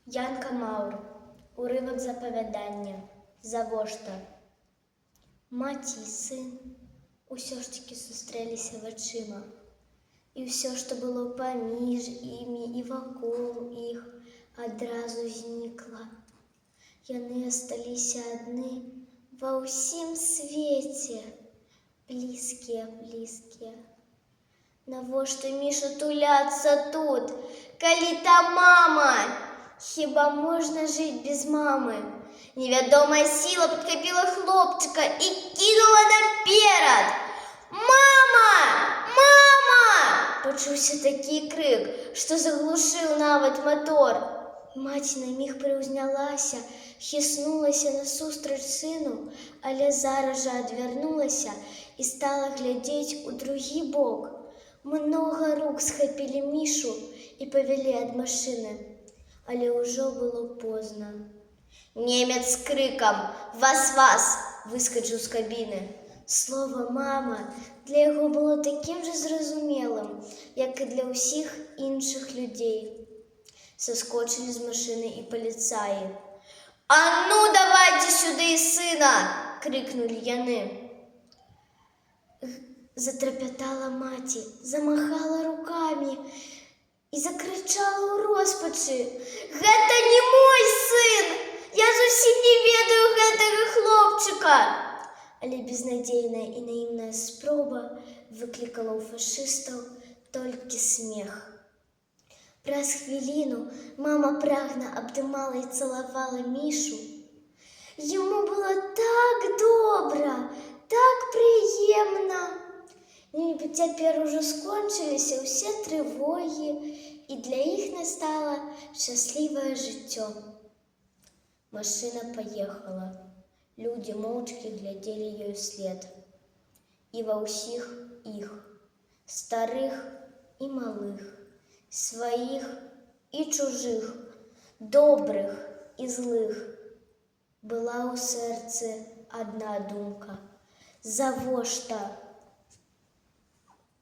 Янка Маур. Уривок з оповідання. Завошта. Мать і син усё ж таки сустрэліся вачыма. І ўсё, што было паміж імі і вакол іх, адразу знікла. Яны асталіся адны ва ўсім свеце. Блізкія. Навошта Мішу туляцца тут, калі там мама? Хіба можна жыць без мамы? Невядомая сіла падхапіла хлопчыка і кінула наперад. «Мама! Мама!» Пачуўся такі крык, што заглушыў нават мотор. Маці на міг прыўзнялася, хіснулася насустрач сыну, але зараз жа адвярнулася і стала глядзець у другі бок. Многа рук схапілі Мішу і павялі ад машыны. Але ўжо было позна. Немец з крыкам «Вас!» выскачыў з кабіны. Слова «мама» для яго было такім жа зразумелым, як і для ўсіх іншых людзей. Саскочылі з машыны і паліцаі. «А ну, давайце сюды сына!» – крыкнулі яны. Затрапятала маці, замахала рукамі і закрычала ў роспачы. «Гэта не мой сын! Я зусім не ведаю гэтага хлопчыка!» Але безнадзейная і наіўная спроба выклікала ў фашыстаў толькі смех. Праз хвіліну мама прагна абдымала і цалавала Мішу. Яму было так добра, так прыемна. Нібы цяпер ужо скончыліся ўсе трывогі, і для іх настала шчаслівае жыццё. Машына паехала. Людзі моўчкі глядзелі ёй след. І ва ўсіх іх, старых і малых, сваіх і чужых, добрых і злых, была ў сэрцы адна думка: завошта?